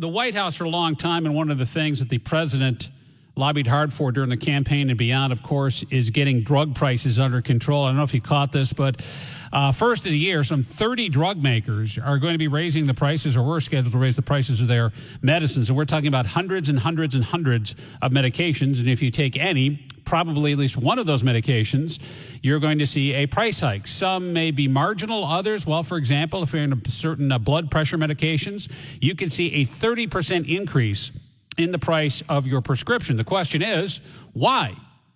the White House for a long time, and one of the things that the president lobbied hard for during the campaign and beyond, of course, is getting drug prices under control. I don't know if you caught this, but first of the year, some 30 drug makers are going to be raising the prices, or were scheduled to raise the prices of their medicines. And we're talking about hundreds and hundreds and hundreds of medications. And if you take any, probably at least one of those medications, you're going to see a price hike. Some may be marginal. Others, well, for example, if you're in certain blood pressure medications, you can see a 30% increase in the price of your prescription. The question is, why?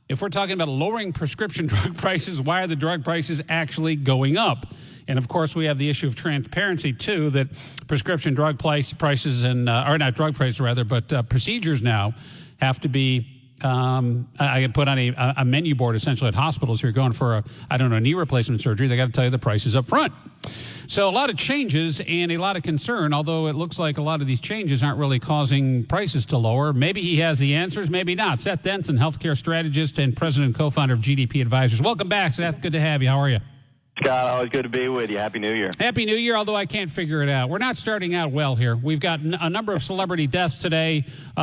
If we're talking about lowering prescription drug prices, why are the drug prices actually going up? And, of course, we have the issue of transparency, too, that prescription drug prices and, or not drug prices, rather, but procedures now have to be I get put on a menu board essentially at hospitals who are going for a knee replacement surgery. They got to tell you the prices up front. So a lot of changes and a lot of concern, although it looks like a lot of these changes aren't really causing prices to lower. Maybe he has the answers, maybe not. Seth Denson, healthcare strategist and president and co-founder of GDP Advisors. Welcome back, Seth. Good to have you. How are you? Scott, always good to be with you. Happy New Year. Happy New Year, although I can't figure it out. We're not starting out well here. We've got a number of celebrity deaths today. We're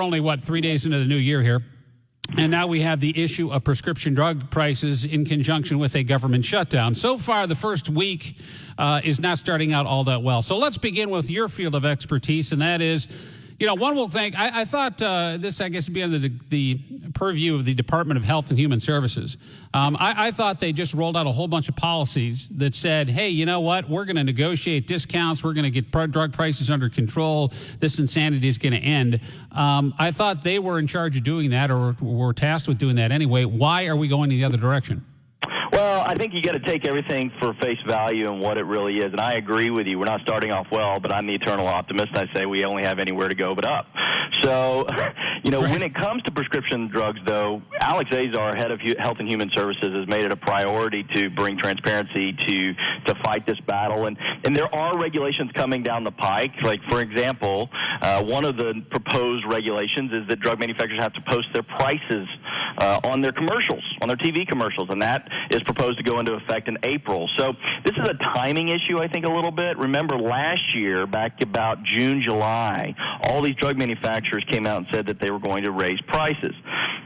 only, 3 days into the new year here. And now we have the issue of prescription drug prices in conjunction with a government shutdown. So far, the first week is not starting out all that well. So let's begin with your field of expertise, and that is, one will think, I thought this, I guess, would be under the purview of the Department of Health and Human Services. I thought they just rolled out a whole bunch of policies that said, hey, you know what? We're going to negotiate discounts. We're going to get drug prices under control. This insanity is going to end. I thought they were in charge of doing that, or were tasked with doing that anyway. Why are we going in the other direction? Well, I think you got to take everything for face value and what it really is. And I agree with you. We're not starting off well, but I'm the eternal optimist. I say we only have anywhere to go but up. So, when it comes to prescription drugs, though, Alex Azar, head of Health and Human Services, has made it a priority to bring transparency to fight this battle. And there are regulations coming down the pike. Like, for example, one of the proposed regulations is that drug manufacturers have to post their prices on their commercials, on their TV commercials, and that is proposed to go into effect in April. So this is a timing issue, I think, a little bit. Remember last year, back about June, July, all these drug manufacturers came out and said that they were going to raise prices.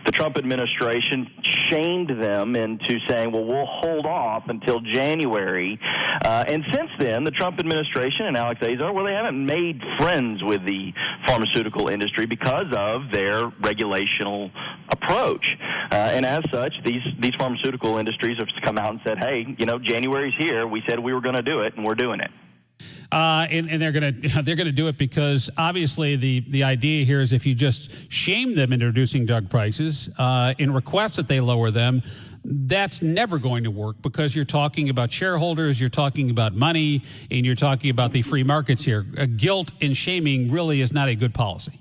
The Trump administration shamed them into saying, well, we'll hold off until January. And since then, the Trump administration and Alex Azar, well, they haven't made friends with the pharmaceutical industry because of their regulational approach. And as such, these pharmaceutical industries have come out and said, hey, January's here. We said we were going to do it, and we're doing it. And they're going to do it because obviously the idea here is if you just shame them into reducing drug prices and request that they lower them, that's never going to work because you're talking about shareholders, you're talking about money, and you're talking about the free markets here. Guilt and shaming really is not a good policy.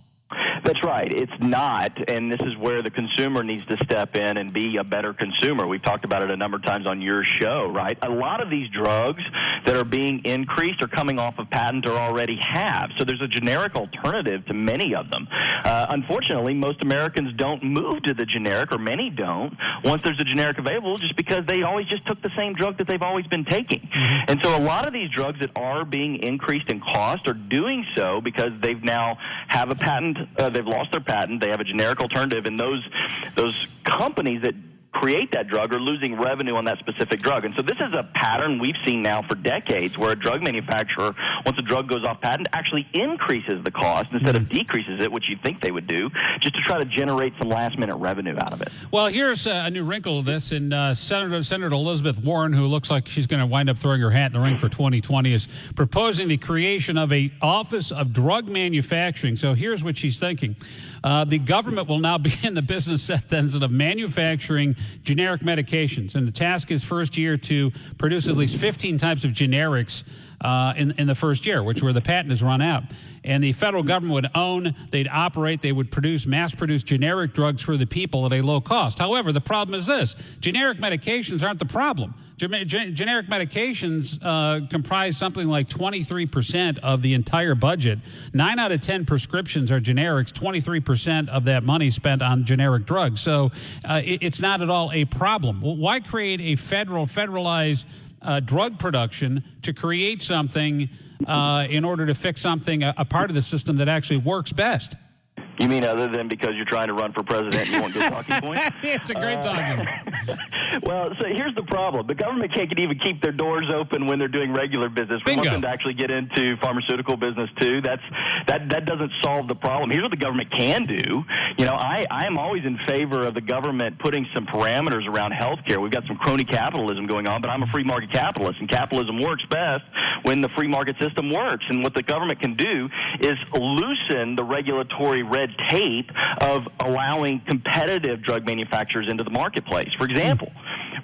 That's right. It's not, and this is where the consumer needs to step in and be a better consumer. We've talked about it a number of times on your show, right? A lot of these drugs that are being increased are coming off of patent or already have. So there's a generic alternative to many of them. Unfortunately, most Americans don't move to the generic, or many don't, once there's a generic available, just because they always just took the same drug that they've always been taking. Mm-hmm. And so a lot of these drugs that are being increased in cost are doing so because they've now have a patent. They've lost their patent. They have a generic alternative, and those companies that create that drug are losing revenue on that specific drug. And so this is a pattern we've seen now for decades where a drug manufacturer, once a drug goes off patent, actually increases the cost instead of decreases it, which you'd think they would do, just to try to generate some last-minute revenue out of it. Well, here's a new wrinkle of this, and Senator Elizabeth Warren, who looks like she's going to wind up throwing her hat in the ring for 2020, is proposing the creation of an Office of Drug Manufacturing. So here's what she's thinking. The government will now be in the business, Seth Denson, of manufacturing generic medications. And the task is first year to produce at least 15 types of generics in the first year, which where the patent is run out. And the federal government would own, they'd operate, they would mass-produce generic drugs for the people at a low cost. However, the problem is this. Generic medications aren't the problem. Generic medications comprise something like 23% of the entire budget. 9 out of 10 prescriptions are generics, 23% of that money spent on generic drugs. So it's not at all a problem. Well, why create a federalized drug production to create something in order to fix something, a part of the system that actually works best. You mean other than because you're trying to run for president and you want good talking points? It's a great talking. Well, so here's the problem. The government can't even keep their doors open when they're doing regular business. We want them to actually get into pharmaceutical business, too. That doesn't solve the problem. Here's what the government can do. You know, I am always in favor of the government putting some parameters around health care. We've got some crony capitalism going on, but I'm a free market capitalist, and capitalism works best when the free market system works. And what the government can do is loosen the regulatory red tape of allowing competitive drug manufacturers into the marketplace. For example,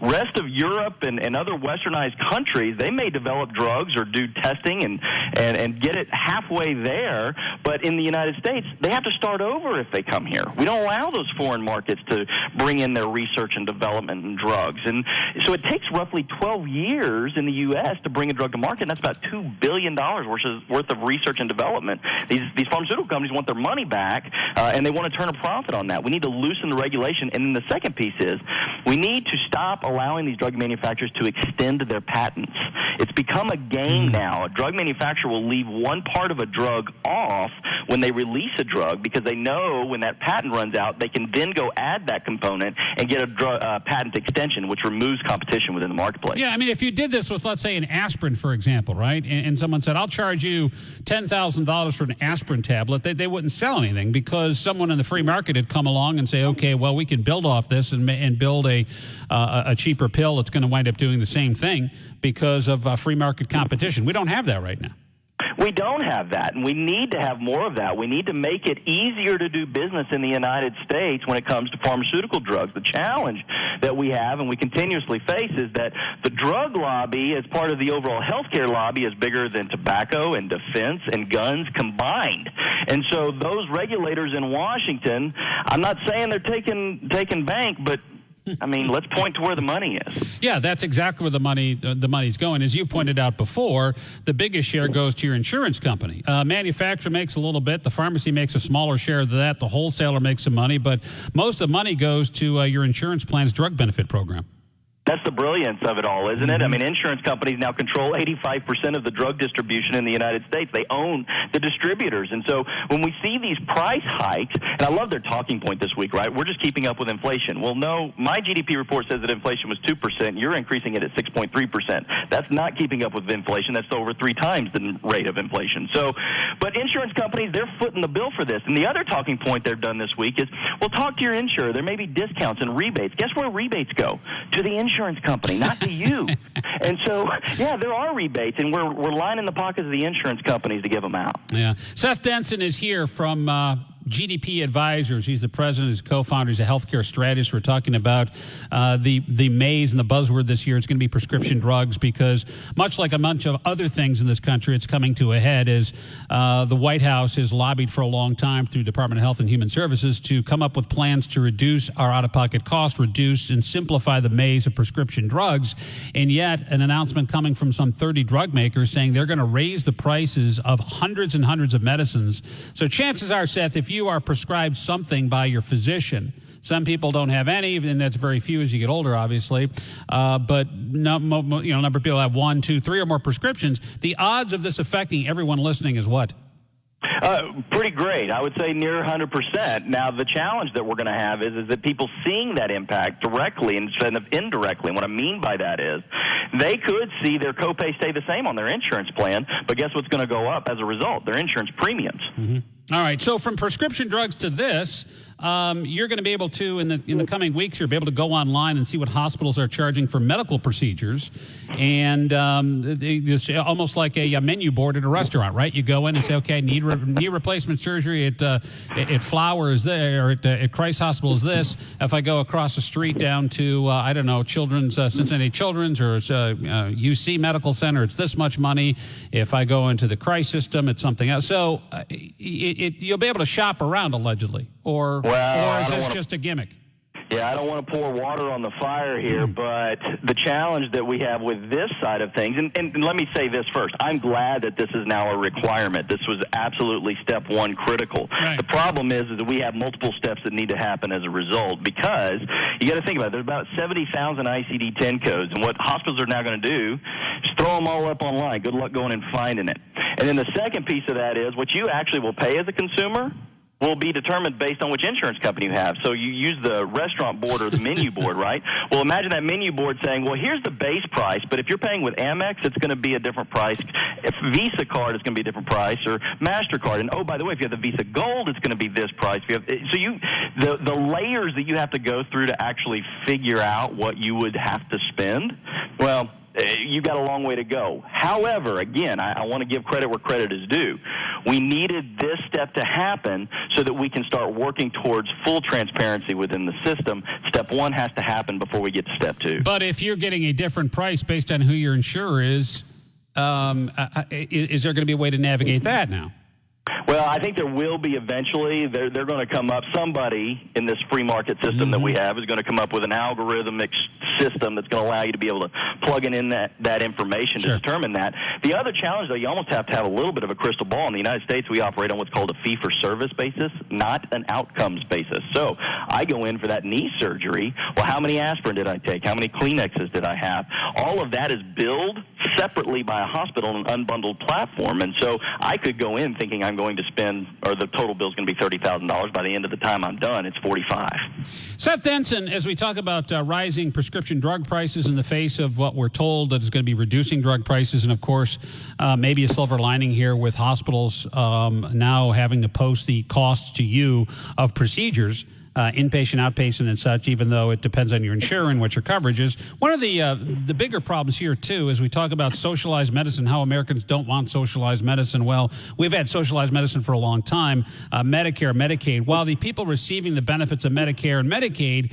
rest of Europe and other westernized countries, they may develop drugs or do testing and get it halfway there, but in the United States, they have to start over if they come here. We don't allow those foreign markets to bring in their research and development in drugs. And so it takes roughly 12 years in the U.S. to bring a drug to market, and that's about $2 billion worth of research and development. These pharmaceutical companies want their money back, and they want to turn a profit on that. We need to loosen the regulation. And then the second piece is we need to stop allowing these drug manufacturers to extend their patents. It's become a game now. A drug manufacturer will leave one part of a drug off when they release a drug because they know when that patent runs out, they can then go add that component and get a patent extension, which removes competition within the marketplace. Yeah, I mean, if you did this with, let's say, an aspirin, for example, right, and someone said, I'll charge you $10,000 for an aspirin tablet, they wouldn't sell anything because someone in the free market had come along and say, okay, well, we can build off this and build a cheaper pill that's going to wind up doing the same thing because of free market competition. We don't have that right now. We don't have that, and we need to have more of that. We need to make it easier to do business in the United States when it comes to pharmaceutical drugs. The challenge that we have and we continuously face is that the drug lobby, as part of the overall healthcare lobby, is bigger than tobacco and defense and guns combined. And so those regulators in Washington, I'm not saying they're taking bank, but I mean, let's point to where the money is. Yeah, that's exactly where the money's going. As you pointed out before, the biggest share goes to your insurance company. Manufacturer makes a little bit. The pharmacy makes a smaller share of that. The wholesaler makes some money. But most of the money goes to your insurance plan's drug benefit program. That's the brilliance of it all, isn't it? I mean, insurance companies now control 85% of the drug distribution in the United States. They own the distributors. And so when we see these price hikes, and I love their talking point this week, right? We're just keeping up with inflation. Well, no, my GDP report says that inflation was 2%. You're increasing it at 6.3%. That's not keeping up with inflation. That's over 3 times the rate of inflation. So, but insurance companies, they're footing the bill for this. And the other talking point they've done this week is, well, talk to your insurer. There may be discounts and rebates. Guess where rebates go? To the insurance company, not to you. And so, yeah, there are rebates, and we're lining the pockets of the insurance companies to give them out. Yeah. Seth Denson is here from GDP Advisors. He's the president, he's co-founder, he's a healthcare strategist. We're talking about the maze and the buzzword this year. It's going to be prescription drugs because much like a bunch of other things in this country, it's coming to a head as the White House has lobbied for a long time through Department of Health and Human Services to come up with plans to reduce our out-of-pocket costs, reduce and simplify the maze of prescription drugs. And yet an announcement coming from some 30 drug makers saying they're going to raise the prices of hundreds and hundreds of medicines. So chances are, Seth, if you are prescribed something by your physician, some people don't have any, and that's very few as you get older, obviously. But number of people have 1, 2, 3 or more prescriptions. The odds of this affecting everyone listening is what? Pretty great. I would say near 100%. Now, the challenge that we're going to have is that people seeing that impact directly instead of indirectly. And what I mean by that is they could see their copay stay the same on their insurance plan, but guess what's going to go up as a result? Their insurance premiums. Mm-hmm. All right. So from prescription drugs to this, you're going to be able to, in the coming weeks, you'll be able to go online and see what hospitals are charging for medical procedures. And it's almost like a menu board at a restaurant, right? You go in and say, okay, knee replacement surgery at Flower is there, or at Christ Hospital is this. If I go across the street down to, Cincinnati Children's or UC Medical Center, it's this much money. If I go into the Christ system, it's something else. So you'll be able to shop around, allegedly. Or is this just a gimmick? Yeah, I don't want to pour water on the fire here, but the challenge that we have with this side of things, and let me say this first, I'm glad that this is now a requirement. This was absolutely step one critical. Right. The problem is that we have multiple steps that need to happen as a result because you got to think about it. There's about 70,000 ICD-10 codes, and what hospitals are now going to do is throw them all up online. Good luck going and finding it. And then the second piece of that is what you actually will pay as a consumer will be determined based on which insurance company you have. So you use the restaurant board or the menu board, right? Well, imagine that menu board saying, well, here's the base price, but if you're paying with Amex, it's going to be a different price. If Visa card, it's going to be a different price, or MasterCard. And, oh, by the way, if you have the Visa Gold, it's going to be this price. If you have, the layers that you have to go through to actually figure out what you would have to spend, well, you've got a long way to go. However, again, I want to give credit where credit is due. We needed this step to happen so that we can start working towards full transparency within the system. Step one has to happen before we get to step two. But if you're getting a different price based on who your insurer is there going to be a way to navigate that now? Well, I think there will be eventually. They're going to come up. Somebody in this free market system that we have is going to come up with an algorithmic system that's going to allow you to be able to plug in that information to determine that. The other challenge, though, you almost have to have a little bit of a crystal ball. In the United States, we operate on what's called a fee-for-service basis, not an outcomes basis. So I go in for that knee surgery. Well, how many aspirin did I take? How many Kleenexes did I have? All of that is billed separately by a hospital on an unbundled platform. And so I could go in thinking I'm going to spend, or the total bill is going to be $30,000. By the end of the time I'm done, it's $45,000. Seth Denson, as we talk about rising prescription drug prices in the face of what we're told that is going to be reducing drug prices, and of course, maybe a silver lining here with hospitals now having to post the costs to you of procedures, inpatient, outpatient, and such, even though it depends on your insurer and what your coverage is. One of the bigger problems here, too, is we talk about socialized medicine, how Americans don't want socialized medicine. Well, we've had socialized medicine for a long time. Medicare, Medicaid. While the people receiving the benefits of Medicare and Medicaid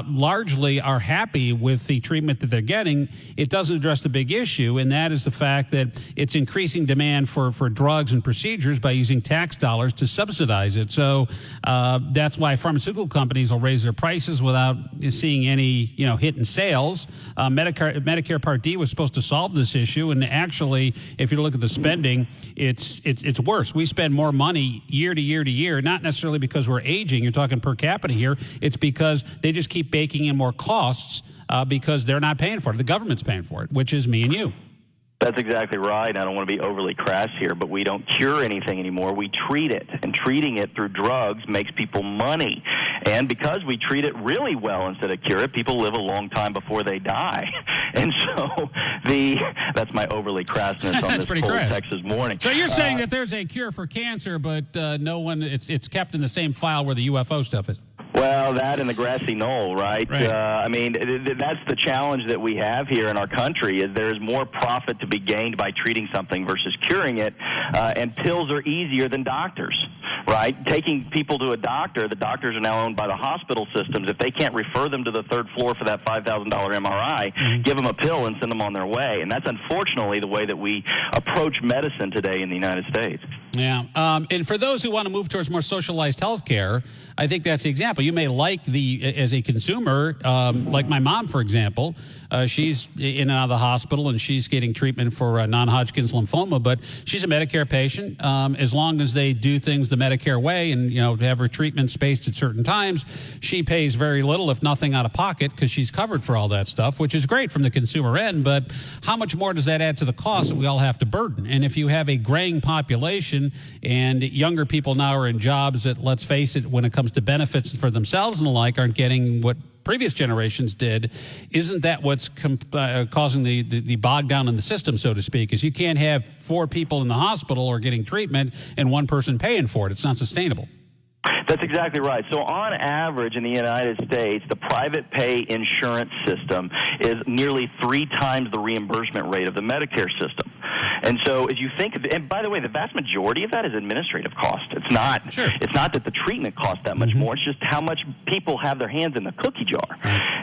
largely are happy with the treatment that they're getting, it doesn't address the big issue, and that is the fact that it's increasing demand for drugs and procedures by using tax dollars to subsidize it. So that's why pharmaceutical companies will raise their prices without seeing any, hit in sales. Medicare Part D was supposed to solve this issue, and actually, if you look at the spending, it's worse. We spend more money year to year to year, not necessarily because we're aging. You're talking per capita here. It's because they just keep baking in more costs because they're not paying for it. The government's paying for it, which is me and you. That's exactly right. I don't want to be overly crass here, but we don't cure anything anymore. We treat it, and treating it through drugs makes people money. And because we treat it really well instead of cure it, people live a long time before they die. And so that's my overly crassness on this cold Texas morning. So you're saying that there's a cure for cancer, but no one, it's kept in the same file where the UFO stuff is. Well, that and the grassy knoll, right? That's the challenge that we have here in our country is there is more profit to be gained by treating something versus curing it, and pills are easier than doctors, right? Taking people to a doctor, the doctors are now owned by the hospital systems. If they can't refer them to the third floor for that $5,000 MRI, give them a pill and send them on their way. And that's unfortunately the way that we approach medicine today in the United States. Yeah. And for those who want to move towards more socialized health care, I think that's the example. You may like as a consumer, like my mom, for example, she's in and out of the hospital and she's getting treatment for non-Hodgkin's lymphoma, but she's a Medicare patient. As long as they do things the Medicare way and, have her treatment spaced at certain times, she pays very little, if nothing, out of pocket because she's covered for all that stuff, which is great from the consumer end. But how much more does that add to the cost that we all have to burden? And if you have a graying population and younger people now are in jobs that, let's face it, when it comes to benefits for themselves and the like, aren't getting what previous generations did, isn't that what's causing the bog down in the system, so to speak, is you can't have 4 people in the hospital or getting treatment and 1 person paying for it. It's not sustainable. That's exactly right. So on average in the United States, the private pay insurance system is nearly 3 times the reimbursement rate of the Medicare system. And so as you think of, and by the way, the vast majority of that is administrative cost. It's not It's not that the treatment costs that much more. It's just how much people have their hands in the cookie jar.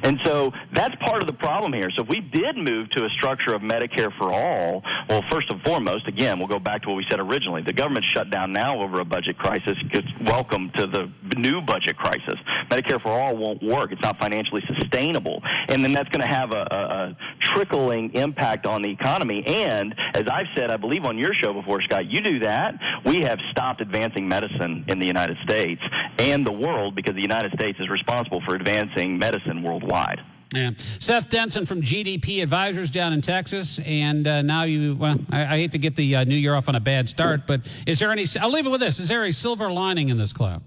And so that's part of the problem here. So if we did move to a structure of Medicare for all, well, first and foremost, again, we'll go back to what we said originally. The government's shut down now over a budget crisis. Welcome to the new budget crisis. Medicare for all won't work. It's not financially sustainable. And then that's going to have a trickling impact on the economy. And as I've said, I believe on your show before, Scott, you do that, we have stopped advancing medicine in the United States and the world because the United States is responsible for advancing medicine worldwide. Yeah. Seth Denson from GDP Advisors down in Texas. And now I hate to get the new year off on a bad start, but is there any, I'll leave it with this, is there a silver lining in this cloud?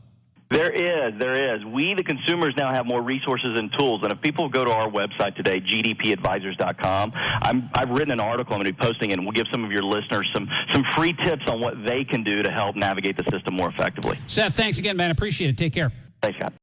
There is. We, the consumers, now have more resources and tools. And if people go to our website today, gdpadvisors.com, I've written an article I'm going to be posting it, and we'll give some of your listeners some free tips on what they can do to help navigate the system more effectively. Seth, thanks again, man. Appreciate it. Take care. Thanks, Scott.